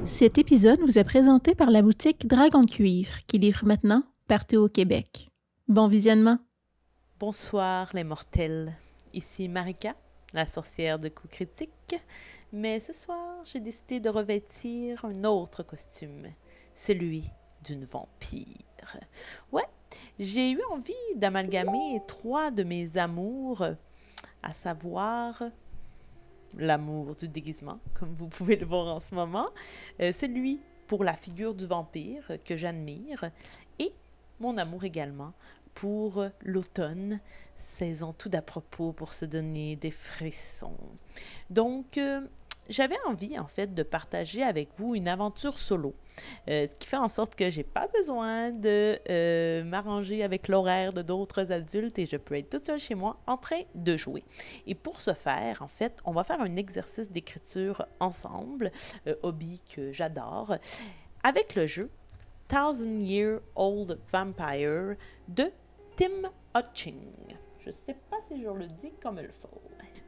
Cet épisode vous est présenté par la boutique Dragon de Cuivre, qui livre maintenant partout au Québec. Bon visionnement! Bonsoir les mortels, ici Marika, la sorcière de coups critiques, mais ce soir j'ai décidé de revêtir un autre costume, celui d'une vampire. Ouais, j'ai eu envie d'amalgamer trois de mes amours, à savoir l'amour du déguisement, comme vous pouvez le voir en ce moment, celui pour la figure du vampire que j'admire, et mon amour également pour l'automne, saison tout d'à propos pour se donner des frissons. Donc, j'avais envie en fait de partager avec vous une aventure solo, ce qui fait en sorte que j'ai pas besoin de m'arranger avec l'horaire de d'autres adultes et je peux être toute seule chez moi en train de jouer. Et pour ce faire, en fait, on va faire un exercice d'écriture ensemble, hobby que j'adore, avec le jeu Thousand Year Old Vampire de Tim Hutching. Je sais pas si je le dis comme il faut.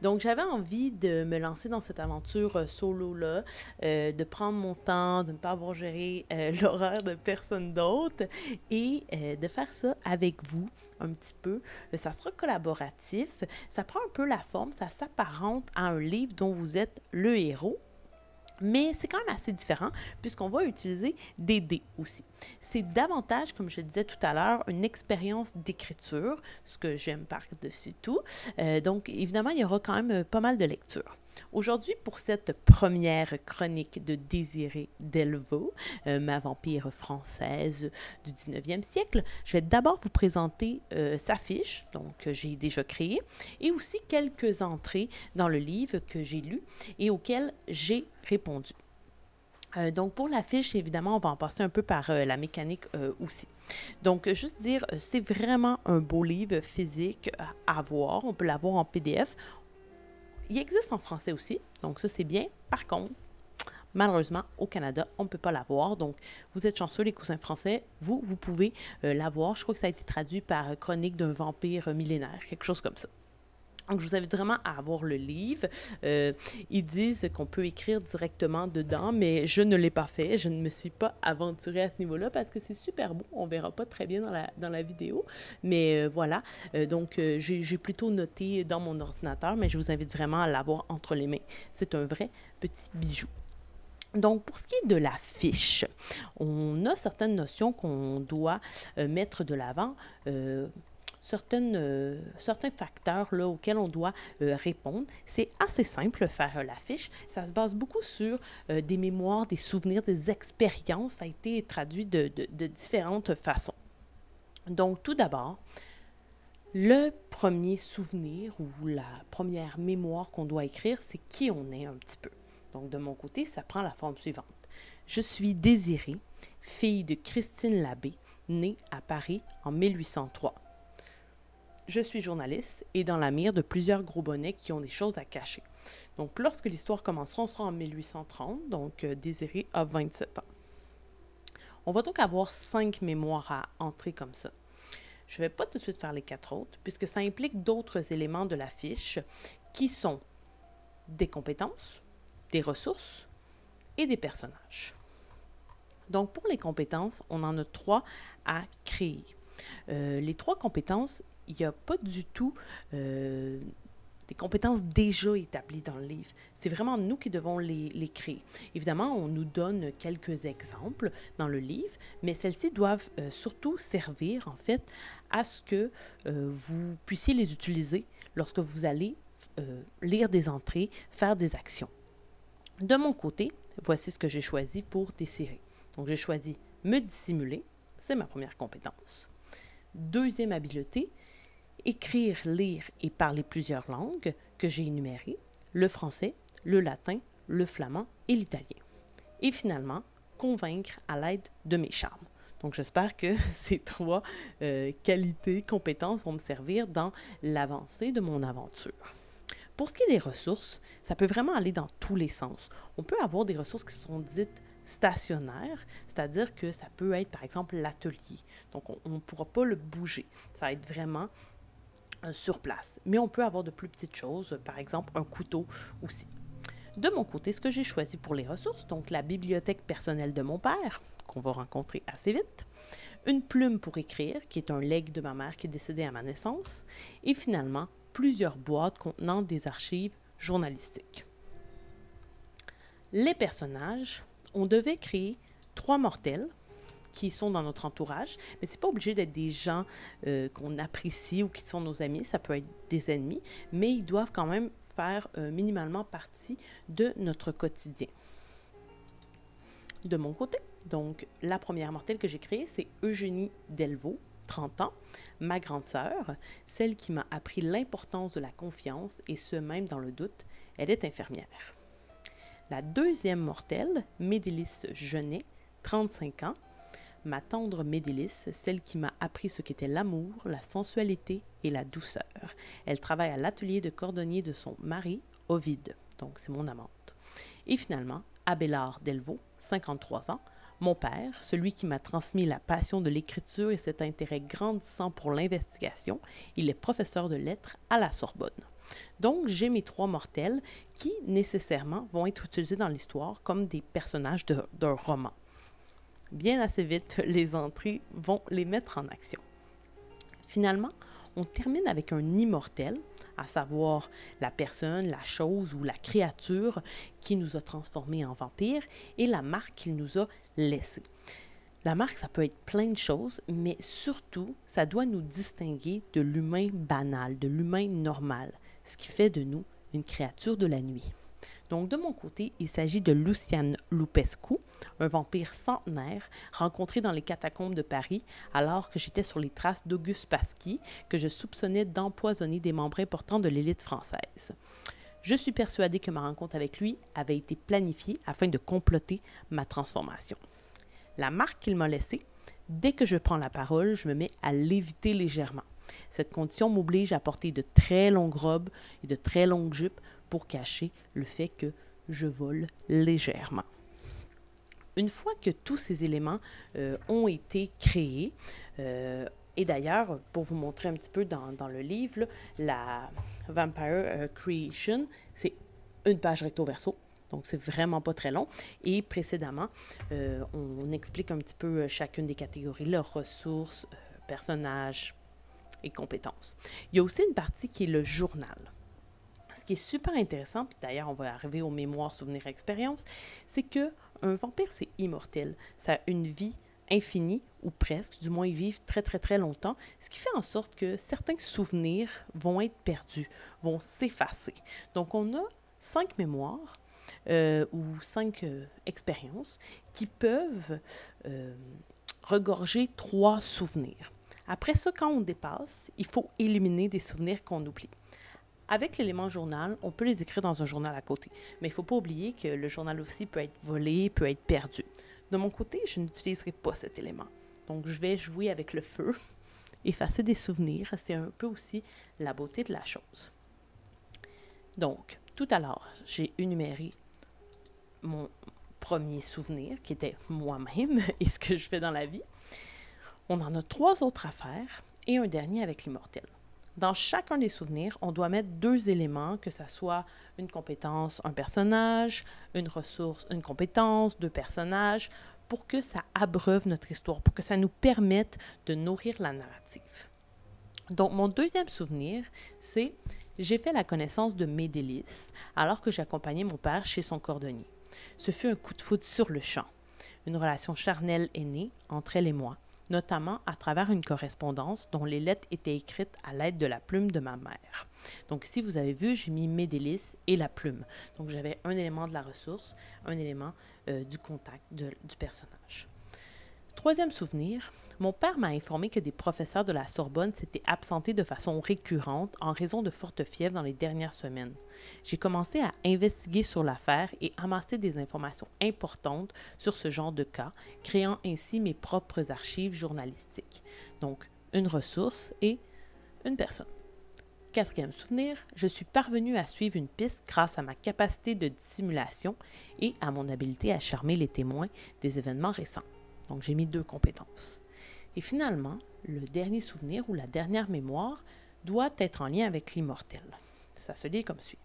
Donc, j'avais envie de me lancer dans cette aventure solo-là, de prendre mon temps, de ne pas avoir géré l'horaire de personne d'autre et de faire ça avec vous un petit peu. Ça sera collaboratif, ça prend un peu la forme, ça s'apparente à un livre dont vous êtes le héros. Mais c'est quand même assez différent puisqu'on va utiliser des dés aussi. C'est davantage, comme je disais tout à l'heure, une expérience d'écriture, ce que j'aime par-dessus tout. Donc, évidemment, il y aura quand même pas mal de lecture. Aujourd'hui, pour cette première chronique de Désirée Delvaux, ma vampire française du 19e siècle, je vais d'abord vous présenter sa fiche, donc que j'ai déjà créée, et aussi quelques entrées dans le livre que j'ai lu et auxquelles j'ai répondu. Donc, pour la fiche, évidemment, on va en passer un peu par la mécanique aussi. Donc, juste dire, c'est vraiment un beau livre physique à voir. On peut l'avoir en PDF. Il existe en français aussi, donc ça, c'est bien. Par contre, malheureusement, au Canada, on ne peut pas l'avoir. Donc, vous êtes chanceux, les cousins français. Vous pouvez l'avoir. Je crois que ça a été traduit par Chronique d'un vampire millénaire, quelque chose comme ça. Donc, je vous invite vraiment à avoir le livre. Ils disent qu'on peut écrire directement dedans, mais je ne l'ai pas fait. Je ne me suis pas aventurée à ce niveau-là parce que c'est super beau. On ne verra pas très bien dans la vidéo. Mais voilà. Donc, j'ai plutôt noté dans mon ordinateur, mais je vous invite vraiment à l'avoir entre les mains. C'est un vrai petit bijou. Donc, pour ce qui est de la fiche, on a certaines notions qu'on doit mettre de l'avant. Certains facteurs là, auxquels on doit répondre. C'est assez simple faire la fiche. Ça se base beaucoup sur des mémoires, des souvenirs, des expériences. Ça a été traduit de différentes façons. Donc, tout d'abord, le premier souvenir ou la première mémoire qu'on doit écrire, c'est qui on est un petit peu. Donc, de mon côté, ça prend la forme suivante. Je suis Désirée, fille de Christine Labbé, née à Paris en 1803. Je suis journaliste et dans la mire de plusieurs gros bonnets qui ont des choses à cacher. Donc, lorsque l'histoire commencera, on sera en 1830, donc Désirée a 27 ans. On va donc avoir 5 mémoires à entrer comme ça. Je ne vais pas tout de suite faire les 4 autres, puisque ça implique d'autres éléments de la fiche qui sont des compétences, des ressources et des personnages. Donc, pour les compétences, on en a 3 à créer. Les 3 compétences, il n'y a pas du tout des compétences déjà établies dans le livre. C'est vraiment nous qui devons les créer. Évidemment, on nous donne quelques exemples dans le livre, mais celles-ci doivent surtout servir, en fait, à ce que vous puissiez les utiliser lorsque vous allez lire des entrées, faire des actions. De mon côté, voici ce que j'ai choisi pour Désirée. Donc, j'ai choisi me dissimuler, c'est ma première compétence. Deuxième habileté, écrire, lire et parler plusieurs langues que j'ai énumérées, le français, le latin, le flamand et l'italien. Et finalement, convaincre à l'aide de mes charmes. Donc, j'espère que ces 3 qualités, compétences vont me servir dans l'avancée de mon aventure. Pour ce qui est des ressources, ça peut vraiment aller dans tous les sens. On peut avoir des ressources qui sont dites stationnaires, c'est-à-dire que ça peut être, par exemple, l'atelier. Donc, on ne pourra pas le bouger. Ça va être vraiment sur place. Mais on peut avoir de plus petites choses, par exemple, un couteau aussi. De mon côté, ce que j'ai choisi pour les ressources, donc la bibliothèque personnelle de mon père, qu'on va rencontrer assez vite, une plume pour écrire, qui est un legs de ma mère qui est décédée à ma naissance, et finalement, plusieurs boîtes contenant des archives journalistiques. Les personnages, on devait créer 3 mortels qui sont dans notre entourage, mais c'est pas obligé d'être des gens qu'on apprécie ou qui sont nos amis, ça peut être des ennemis, mais ils doivent quand même faire minimalement partie de notre quotidien. De mon côté, donc la première mortelle que j'ai créée, c'est Eugénie Delvaux, 30 ans, ma grande sœur, celle qui m'a appris l'importance de la confiance et ce même dans le doute, elle est infirmière. La deuxième mortelle, Médélis Genet, 35 ans, ma tendre Médélis, celle qui m'a appris ce qu'était l'amour, la sensualité et la douceur. Elle travaille à l'atelier de cordonnier de son mari, Ovide, donc c'est mon amante. Et finalement, Abélard Delvaux, 53 ans, mon père, celui qui m'a transmis la passion de l'écriture et cet intérêt grandissant pour l'investigation, il est professeur de lettres à la Sorbonne. Donc, j'ai mes 3 mortels qui, nécessairement, vont être utilisés dans l'histoire comme des personnages d'un roman. Bien assez vite, les entrées vont les mettre en action. Finalement, on termine avec un immortel, à savoir la personne, la chose ou la créature qui nous a transformés en vampires et la marque qu'il nous a laissée. La marque, ça peut être plein de choses, mais surtout, ça doit nous distinguer de l'humain banal, de l'humain normal, ce qui fait de nous une créature de la nuit. Donc, de mon côté, il s'agit de Lucian Lupescu, un vampire centenaire rencontré dans les catacombes de Paris alors que j'étais sur les traces d'Auguste Pasquier, que je soupçonnais d'empoisonner des membres importants de l'élite française. Je suis persuadée que ma rencontre avec lui avait été planifiée afin de comploter ma transformation. La marque qu'il m'a laissée, dès que je prends la parole, je me mets à l'éviter légèrement. Cette condition m'oblige à porter de très longues robes et de très longues jupes pour cacher le fait que je vole légèrement. Une fois que tous ces éléments ont été créés, et d'ailleurs, pour vous montrer un petit peu dans le livre, là, la Vampire Creation, c'est une page recto verso. Donc, c'est vraiment pas très long. Et précédemment, on explique un petit peu chacune des catégories, leurs ressources, personnages et compétences. Il y a aussi une partie qui est le journal. Ce qui est super intéressant, puis d'ailleurs, on va arriver aux mémoires, souvenirs, expériences, c'est qu'un vampire, c'est immortel. Ça a une vie infinie, ou presque, du moins ils vivent très, très, très longtemps, ce qui fait en sorte que certains souvenirs vont être perdus, vont s'effacer. Donc, on a 5 mémoires ou 5 expériences qui peuvent regorger 3 souvenirs. Après ça, quand on dépasse, il faut éliminer des souvenirs qu'on oublie. Avec l'élément journal, on peut les écrire dans un journal à côté. Mais il ne faut pas oublier que le journal aussi peut être volé, peut être perdu. De mon côté, je n'utiliserai pas cet élément. Donc, je vais jouer avec le feu, effacer des souvenirs. C'est un peu aussi la beauté de la chose. Donc, tout à l'heure, j'ai énuméré mon premier souvenir, qui était moi-même et ce que je fais dans la vie. On en a 3 autres à faire et un dernier avec l'immortel. Dans chacun des souvenirs, on doit mettre 2 éléments, que ce soit une compétence, un personnage, une ressource, une compétence, 2 personnages, pour que ça abreuve notre histoire, pour que ça nous permette de nourrir la narrative. Donc, mon deuxième souvenir, c'est j'ai fait la connaissance de Médélis alors que j'accompagnais mon père chez son cordonnier. Ce fut un coup de foudre sur le champ. Une relation charnelle est née entre elle et moi, notamment à travers une correspondance dont les lettres étaient écrites à l'aide de la plume de ma mère. Donc ici, vous avez vu, j'ai mis Médélis et la plume. Donc j'avais un élément de la ressource, un élément du contact du personnage. Troisième souvenir, mon père m'a informé que des professeurs de la Sorbonne s'étaient absentés de façon récurrente en raison de fortes fièvres dans les dernières semaines. J'ai commencé à investiguer sur l'affaire et amasser des informations importantes sur ce genre de cas, créant ainsi mes propres archives journalistiques. Donc, une ressource et une personne. Quatrième souvenir, je suis parvenue à suivre une piste grâce à ma capacité de dissimulation et à mon habileté à charmer les témoins des événements récents. Donc, j'ai mis 2 compétences. Et finalement, le dernier souvenir ou la dernière mémoire doit être en lien avec l'immortel. Ça se lit comme suit.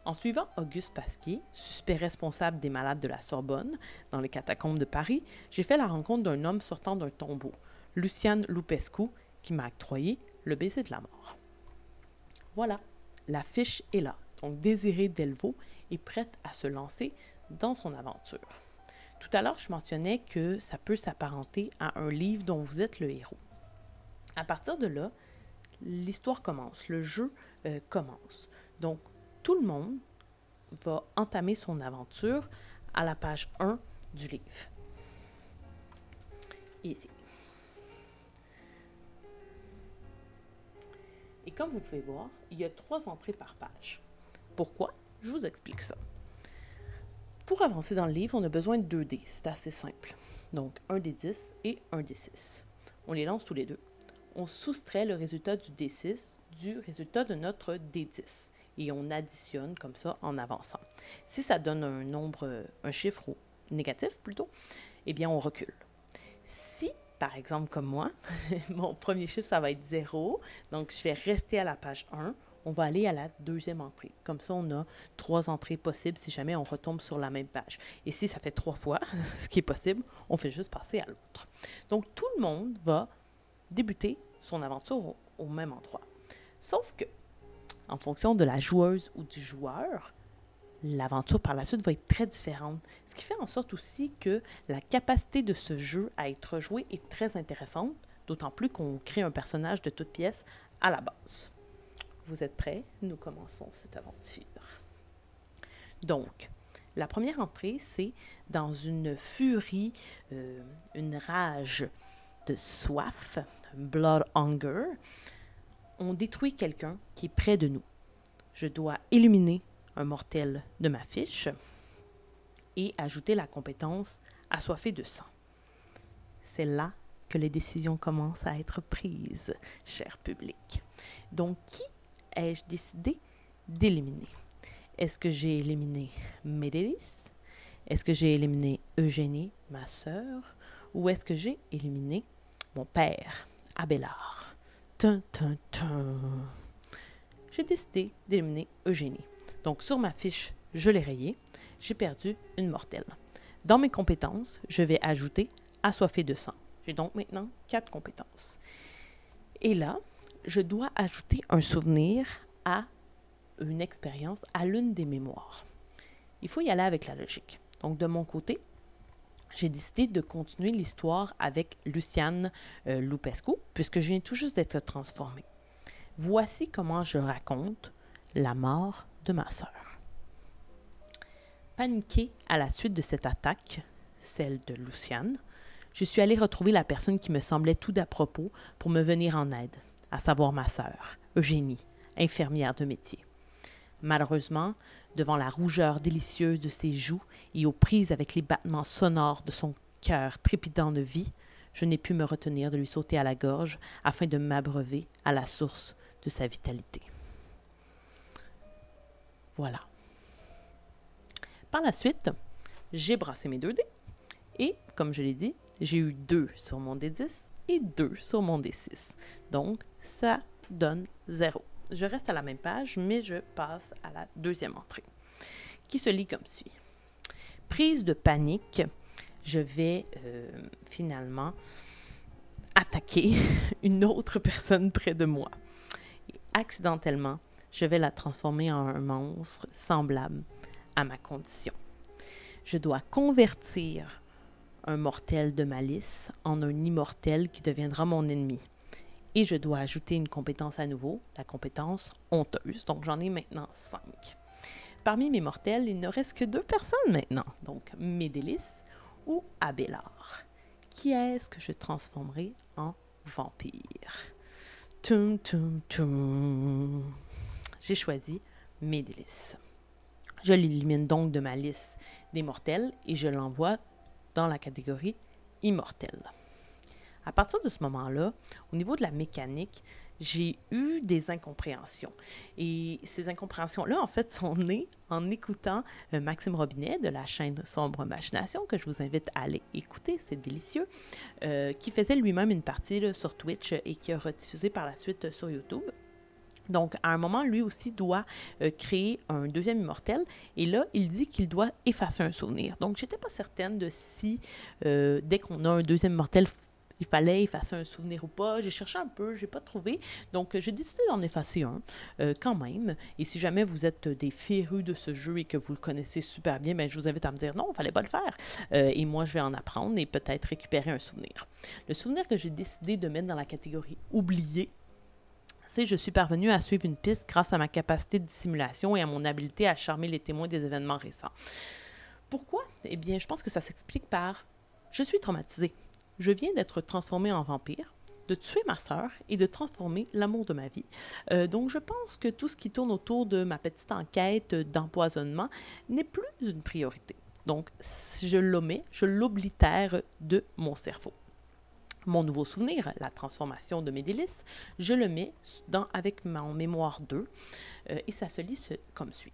En suivant Auguste Pasquier, suspect responsable des malades de la Sorbonne, dans les catacombes de Paris, j'ai fait la rencontre d'un homme sortant d'un tombeau, Lucian Lupescu, qui m'a octroyé le baiser de la mort. Voilà, la fiche est là. Donc Désirée Delvaux est prête à se lancer dans son aventure. Tout à l'heure, je mentionnais que ça peut s'apparenter à un livre dont vous êtes le héros. À partir de là, l'histoire commence, le jeu commence. Donc, tout le monde va entamer son aventure à la page 1 du livre. Ici. Et comme vous pouvez voir, il y a 3 entrées par page. Pourquoi? Je vous explique ça. Pour avancer dans le livre, on a besoin de 2 dés. C'est assez simple. Donc, un dé 10 et un dé 6. On les lance tous les deux. On soustrait le résultat du dé 6 du résultat de notre dé 10. Et on additionne comme ça en avançant. Si ça donne un chiffre négatif plutôt, eh bien on recule. Si, par exemple comme moi, mon premier chiffre ça va être 0, donc je vais rester à la page 1, on va aller à la 2e entrée. Comme ça, on a 3 entrées possibles si jamais on retombe sur la même page. Et si ça fait 3 fois, ce qui est possible, on fait juste passer à l'autre. Donc tout le monde va débuter son aventure au même endroit. Sauf que, en fonction de la joueuse ou du joueur, l'aventure par la suite va être très différente. Ce qui fait en sorte aussi que la capacité de ce jeu à être joué est très intéressante, d'autant plus qu'on crée un personnage de toute pièce à la base. Vous êtes prêts? Nous commençons cette aventure. Donc, la première entrée, c'est dans une furie, une rage de soif, blood hunger. On détruit quelqu'un qui est près de nous. Je dois éliminer un mortel de ma fiche et ajouter la compétence assoiffé de sang. C'est là que les décisions commencent à être prises, cher public. Donc, qui ai-je décidé d'éliminer? Est-ce que j'ai éliminé Médélis? Est-ce que j'ai éliminé Eugénie, ma sœur? Ou est-ce que j'ai éliminé mon père, Abélard? Tum, tum, tum. J'ai décidé d'éliminer Eugénie. Donc, sur ma fiche, je l'ai rayée. J'ai perdu une mortelle. Dans mes compétences, je vais ajouter assoiffé de sang. J'ai donc maintenant 4 compétences. Et là, je dois ajouter un souvenir à une expérience, à l'une des mémoires. Il faut y aller avec la logique. Donc, de mon côté, j'ai décidé de continuer l'histoire avec Lucian Lupescu, puisque je viens tout juste d'être transformée. Voici comment je raconte la mort de ma sœur. Paniquée à la suite de cette attaque, celle de Lucian, je suis allée retrouver la personne qui me semblait tout d'à propos pour me venir en aide, à savoir ma sœur, Eugénie, infirmière de métier. Malheureusement, devant la rougeur délicieuse de ses joues et aux prises avec les battements sonores de son cœur trépidant de vie, je n'ai pu me retenir de lui sauter à la gorge afin de m'abreuver à la source de sa vitalité. Voilà. Par la suite, j'ai brassé mes 2 dés et, comme je l'ai dit, j'ai eu 2 sur mon dé 10 et 2 sur mon dé 6. Donc, ça donne 0. Je reste à la même page, mais je passe à la 2e entrée, qui se lit comme suit. Prise de panique, je vais finalement attaquer une autre personne près de moi. Et accidentellement, je vais la transformer en un monstre semblable à ma condition. Je dois convertir un mortel de malice en un immortel qui deviendra mon ennemi. Et je dois ajouter une compétence à nouveau, la compétence honteuse. Donc, j'en ai maintenant 5. Parmi mes mortels, il ne reste que 2 personnes maintenant. Donc, Médélis ou Abélard. Qui est-ce que je transformerai en vampire? Tum, tum, tum. J'ai choisi Médélis. Je l'élimine donc de ma liste des mortels et je l'envoie dans la catégorie immortel. À partir de ce moment-là, au niveau de la mécanique, j'ai eu des incompréhensions. Et ces incompréhensions-là, en fait, sont nées en écoutant Maxime Robinet de la chaîne Sombre Machination, que je vous invite à aller écouter, c'est délicieux, qui faisait lui-même une partie là, sur Twitch et qui a rediffusé par la suite sur YouTube. Donc, à un moment, lui aussi doit créer un deuxième immortel. Et là, il dit qu'il doit effacer un souvenir. Donc, j'étais pas certaine de si, dès qu'on a un deuxième immortel, il fallait effacer un souvenir ou pas. J'ai cherché un peu, j'ai pas trouvé. Donc, j'ai décidé d'en effacer un quand même. Et si jamais vous êtes des férus de ce jeu et que vous le connaissez super bien, bien, je vous invite à me dire non, il fallait pas le faire. Et moi, je vais en apprendre et peut-être récupérer un souvenir. Le souvenir que j'ai décidé de mettre dans la catégorie oublié, c'est je suis parvenue à suivre une piste grâce à ma capacité de dissimulation et à mon habileté à charmer les témoins des événements récents. Pourquoi? Eh bien, je pense que ça s'explique par je suis traumatisée. Je viens d'être transformée en vampire, de tuer ma sœur et de transformer l'amour de ma vie. Donc, je pense que tout ce qui tourne autour de ma petite enquête d'empoisonnement n'est plus une priorité. Donc, je l'omets, je l'oblitère de mon cerveau. Mon nouveau souvenir, la transformation de mes délices, je le mets avec mon mémoire 2 et ça se lit comme suit.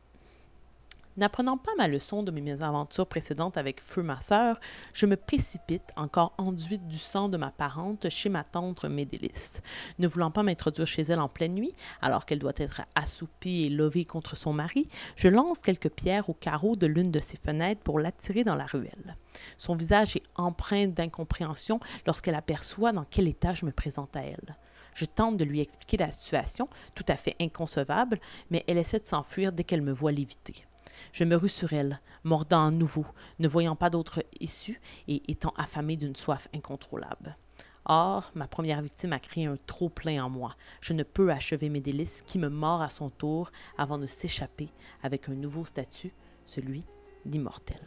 N'apprenant pas ma leçon de mes aventures précédentes avec Feu ma sœur, je me précipite, encore enduite du sang de ma parente, chez ma tante Médélice. Ne voulant pas m'introduire chez elle en pleine nuit, alors qu'elle doit être assoupie et levée contre son mari, je lance quelques pierres au carreau de l'une de ses fenêtres pour l'attirer dans la ruelle. Son visage est empreint d'incompréhension lorsqu'elle aperçoit dans quel état je me présente à elle. Je tente de lui expliquer la situation, tout à fait inconcevable, mais elle essaie de s'enfuir dès qu'elle me voit léviter. Je me rue sur elle, mordant à nouveau, ne voyant pas d'autre issue et étant affamée d'une soif incontrôlable. Or, ma première victime a créé un trop-plein en moi. Je ne peux achever mes délices qui me mord à son tour avant de s'échapper avec un nouveau statut, celui d'immortel.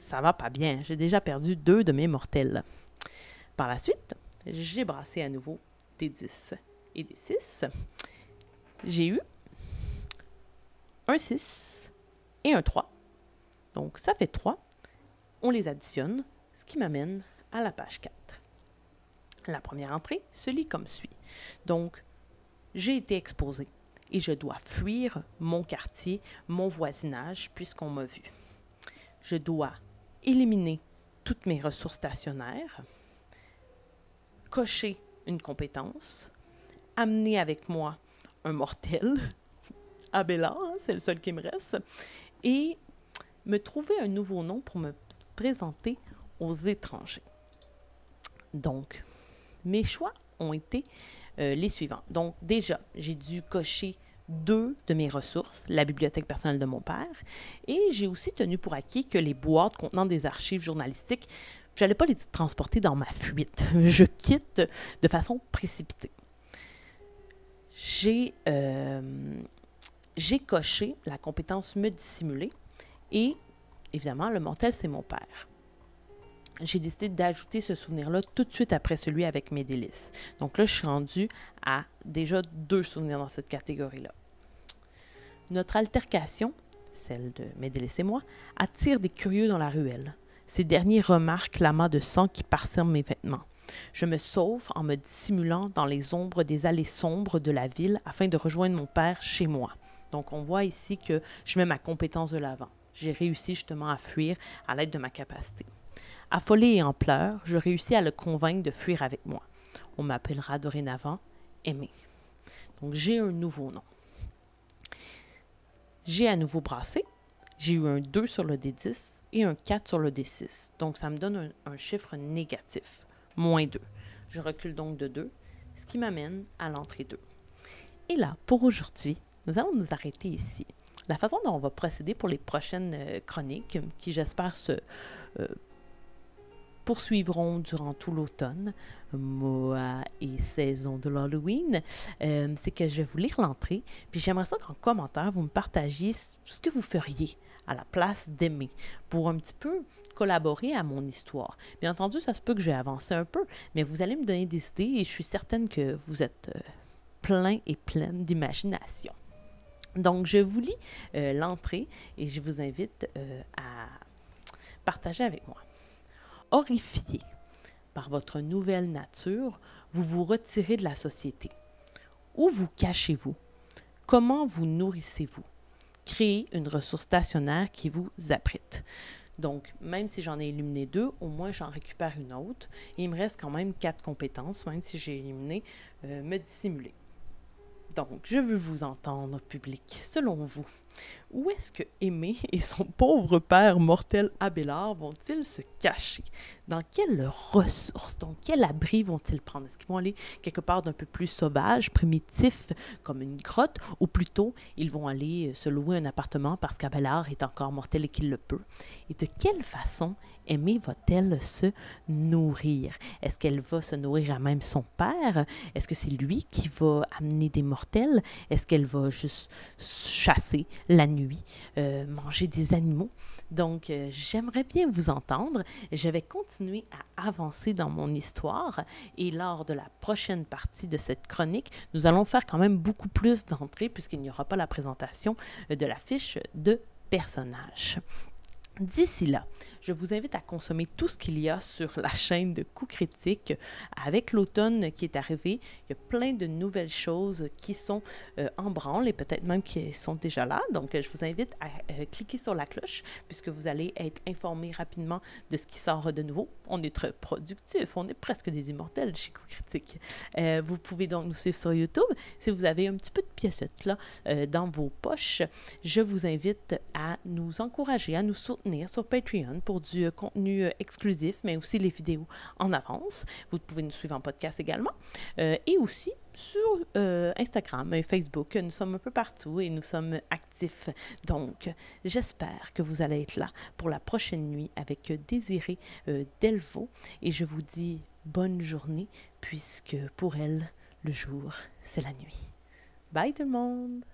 Ça va pas bien, j'ai déjà perdu 2 de mes mortels. Par la suite, j'ai brassé à nouveau des 10 et des 6. J'ai eu un 6 et un 3. Donc, ça fait 3. On les additionne, ce qui m'amène à la page 4. La première entrée se lit comme suit. Donc, j'ai été exposée et je dois fuir mon quartier, mon voisinage, puisqu'on m'a vu. Je dois éliminer toutes mes ressources stationnaires, cocher une compétence, amener avec moi un mortel, Abella, c'est le seul qui me reste, et me trouver un nouveau nom pour me présenter aux étrangers. Donc, mes choix ont été les suivants. Donc, déjà, j'ai dû cocher 2 de mes ressources, la bibliothèque personnelle de mon père, et j'ai aussi tenu pour acquis que les boîtes contenant des archives journalistiques, je n'allais pas les transporter dans ma fuite. Je quitte de façon précipitée. J'ai coché la compétence me dissimuler et, évidemment, le mortel, c'est mon père. J'ai décidé d'ajouter ce souvenir-là tout de suite après celui avec mes délices. Donc là, je suis rendue à déjà 2 souvenirs dans cette catégorie-là. Notre altercation, celle de mes délices et moi, attire des curieux dans la ruelle. Ces derniers remarquent l'amas de sang qui parsème mes vêtements. Je me sauve en me dissimulant dans les ombres des allées sombres de la ville afin de rejoindre mon père chez moi. Donc, on voit ici que je mets ma compétence de l'avant. J'ai réussi justement à fuir à l'aide de ma capacité. Affolé et en pleurs, je réussis à le convaincre de fuir avec moi. On m'appellera dorénavant Aimé. Donc, j'ai un nouveau nom. J'ai à nouveau brassé. J'ai eu un 2 sur le D10 et un 4 sur le D6. Donc, ça me donne un chiffre négatif, moins 2. Je recule donc de 2, ce qui m'amène à l'entrée 2. Et là, pour aujourd'hui, nous allons nous arrêter ici. La façon dont on va procéder pour les prochaines chroniques, qui j'espère se poursuivront durant tout l'automne, mois et saison de l'Halloween, c'est que je vais vous lire l'entrée, puis j'aimerais ça qu'en commentaire, vous me partagiez ce que vous feriez à la place d'Aimé, pour un petit peu collaborer à mon histoire. Bien entendu, ça se peut que j'ai avancé un peu, mais vous allez me donner des idées et je suis certaine que vous êtes plein et pleine d'imagination. Donc, je vous lis l'entrée et je vous invite à partager avec moi. Horrifié par votre nouvelle nature, vous vous retirez de la société. Où vous cachez-vous? Comment vous nourrissez-vous? Créez une ressource stationnaire qui vous abrite. Donc, même si j'en ai éliminé 2, au moins j'en récupère une autre. Et il me reste quand même 4 compétences, même si j'ai éliminé me dissimuler. Donc, je veux vous entendre, public. Selon vous, où est-ce que Aimé et son pauvre père mortel Abélard vont-ils se cacher? Dans quelles ressources, dans quel abri vont-ils prendre? Est-ce qu'ils vont aller quelque part d'un peu plus sauvage, primitif, comme une grotte, ou plutôt ils vont aller se louer un appartement parce qu'Abélard est encore mortel et qu'il le peut? Et de quelle façon Aimée va-t-elle se nourrir? Est-ce qu'elle va se nourrir à même son père? Est-ce que c'est lui qui va amener des mortels? Est-ce qu'elle va juste chasser la nuit, manger des animaux? Donc, j'aimerais bien vous entendre. Je vais continuer à avancer dans mon histoire et lors de la prochaine partie de cette chronique, nous allons faire quand même beaucoup plus d'entrées puisqu'il n'y aura pas la présentation de la fiche de personnage. D'ici là, je vous invite à consommer tout ce qu'il y a sur la chaîne de Coup Critique. Avec l'automne qui est arrivé, il y a plein de nouvelles choses qui sont en branle et peut-être même qui sont déjà là. Donc, je vous invite à cliquer sur la cloche puisque vous allez être informé rapidement de ce qui sort de nouveau. On est très productif, on est presque des immortels chez Coup Critique. Vous pouvez donc nous suivre sur YouTube. Si vous avez un petit peu de piécettes là dans vos poches, je vous invite à nous encourager, à nous soutenir sur Patreon pour du contenu exclusif, mais aussi les vidéos en avance. Vous pouvez nous suivre en podcast également. Et aussi sur Instagram et Facebook. Nous sommes un peu partout et nous sommes actifs. Donc, j'espère que vous allez être là pour la prochaine nuit avec Désirée Delvaux. Et je vous dis bonne journée, puisque pour elle, le jour, c'est la nuit. Bye tout le monde!